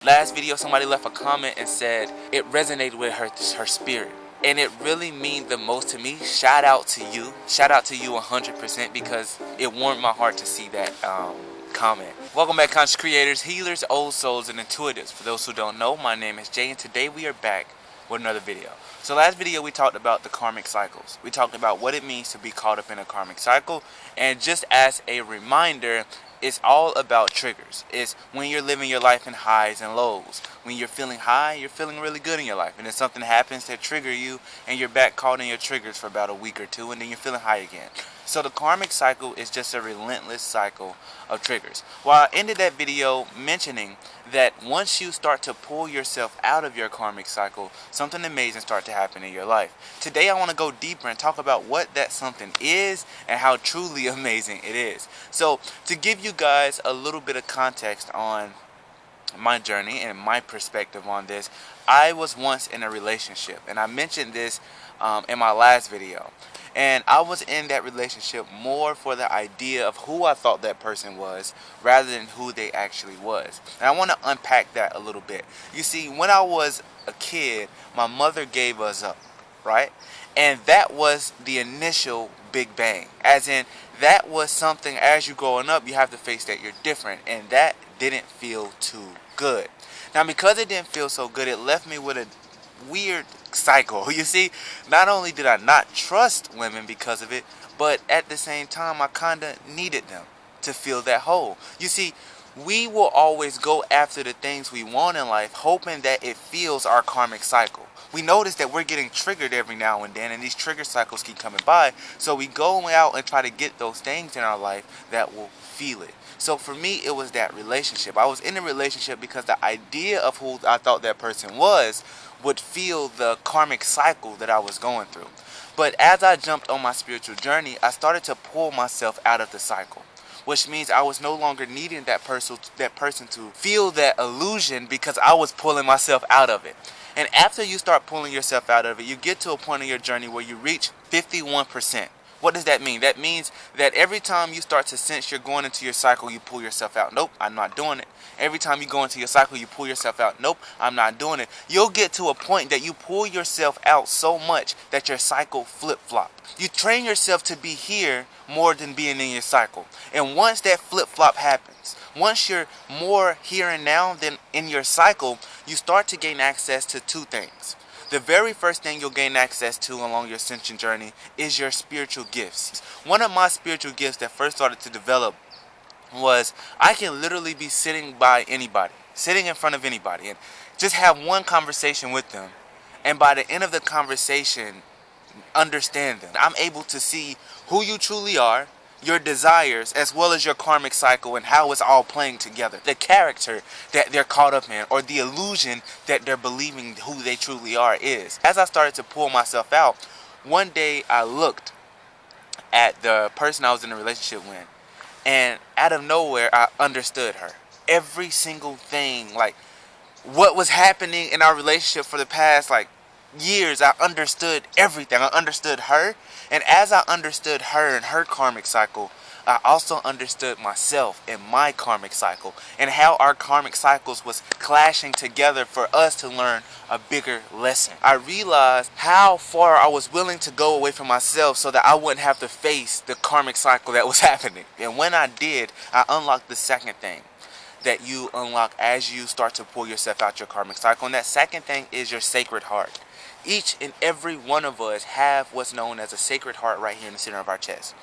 Last video, somebody left a comment and said it resonated with her spirit. And it really means the most to me. Shout out to you. Shout out to you 100% because it warmed my heart to see that comment. Welcome back, conscious creators, healers, old souls, and intuitives. For those who don't know, my name is Jay, and today we are back with another video. So last video we talked about the karmic cycles. We talked about what it means to be caught up in a karmic cycle. And just as a reminder, it's all about triggers. It's when you're living your life in highs and lows. When you're feeling high, you're feeling really good in your life. And then something happens that trigger you and you're back caught in your triggers for about a week or two, and then you're feeling high again. So the karmic cycle is just a relentless cycle of triggers. Well, I ended that video mentioning that once you start to pull yourself out of your karmic cycle, something amazing starts to happen in your life. Today I want to go deeper and talk about what that something is and how truly amazing it is. So to give you guys a little bit of context on my journey and my perspective on this, I was once in a relationship, and I mentioned this in my last video. And I was in that relationship more for the idea of who I thought that person was rather than who they actually was. And I want to unpack that a little bit. You see, when I was a kid, my mother gave us up, right? And that was the initial big bang. As in, that was something, as you're growing up, you have to face that you're different. And that didn't feel too good. Now, because it didn't feel so good, it left me with a weird cycle. You see, not only did I not trust women because of it, but at the same time I kind of needed them to fill that hole. You see, we will always go after the things we want in life, hoping that it fills our karmic cycle. We notice that we're getting triggered every now and then, and these trigger cycles keep coming by, so we go out and try to get those things in our life that will feel it. So for me, it was that relationship. I was in a relationship because the idea of who I thought that person was would feel the karmic cycle that I was going through. But as I jumped on my spiritual journey, I started to pull myself out of the cycle, which means I was no longer needing that person to feel that illusion because I was pulling myself out of it. And after you start pulling yourself out of it, you get to a point in your journey where you reach 51%. What does that mean? That means that every time you start to sense you're going into your cycle, you pull yourself out. Nope, I'm not doing it. Every time you go into your cycle, you pull yourself out. Nope, I'm not doing it. You'll get to a point that you pull yourself out so much that your cycle flip-flops. You train yourself to be here more than being in your cycle. And once that flip-flop happens, once you're more here and now than in your cycle, you start to gain access to two things. The very first thing you'll gain access to along your ascension journey is your spiritual gifts. One of my spiritual gifts that first started to develop was I can literally be sitting by anybody, sitting in front of anybody, and just have one conversation with them. And by the end of the conversation, understand them. I'm able to see who you truly are, your desires, as well as your karmic cycle and how it's all playing together. The character that they're caught up in, or the illusion that they're believing who they truly are is. As I started to pull myself out, one day I looked at the person I was in a relationship with, and out of nowhere I understood her. Every single thing, like what was happening in our relationship for the past years, I understood everything. I understood her, and as I understood her and her karmic cycle, I also understood myself and my karmic cycle, and how our karmic cycles was clashing together for us to learn a bigger lesson. I realized how far I was willing to go away from myself so that I wouldn't have to face the karmic cycle that was happening. And when I did, I unlocked the second thing that you unlock as you start to pull yourself out your karmic cycle, and that second thing is your sacred heart. Each and every one of us have what's known as a sacred heart right here in the center of our chest.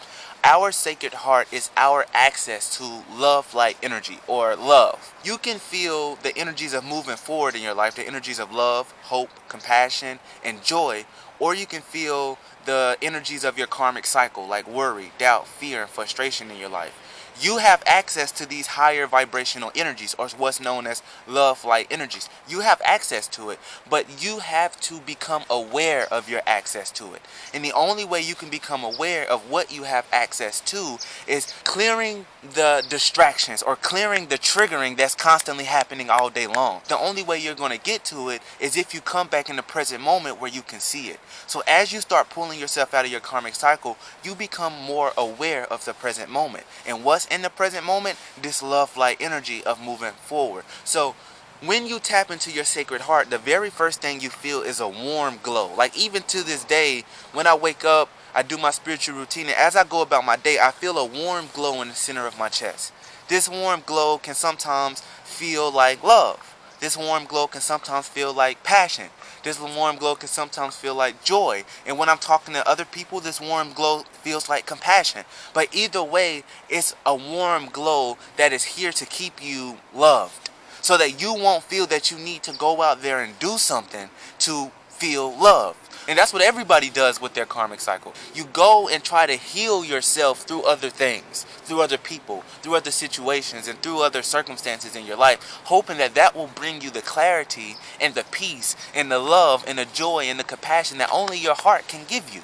Our sacred heart is our access to love light energy, or love. You can feel the energies of moving forward in your life, the energies of love, hope, compassion, and joy, or you can feel the energies of your karmic cycle, like worry, doubt, fear, and frustration in your life. You have access to these higher vibrational energies, or what's known as love light energies. You have access to it, but you have to become aware of your access to it. And the only way you can become aware of what you have access to is clearing the distractions, or clearing the triggering that's constantly happening all day long. The only way you're going to get to it is if you come back in the present moment where you can see it. So as you start pulling yourself out of your karmic cycle, you become more aware of the present moment. And what's in the present moment? This love light energy of moving forward. So When you tap into your sacred heart, the very first thing you feel is a warm glow. Like even to this day, when I wake up, I do my spiritual routine, and as I go about my day, I feel a warm glow in the center of my chest. This warm glow can sometimes feel like love. This warm glow can sometimes feel like passion. This warm glow can sometimes feel like joy. And when I'm talking to other people, this warm glow feels like compassion. But either way, it's a warm glow that is here to keep you loved, so that you won't feel that you need to go out there and do something to feel loved. And that's what everybody does with their karmic cycle. You go and try to heal yourself through other things, through other people, through other situations, and through other circumstances in your life, hoping that that will bring you the clarity and the peace and the love and the joy and the compassion that only your heart can give you.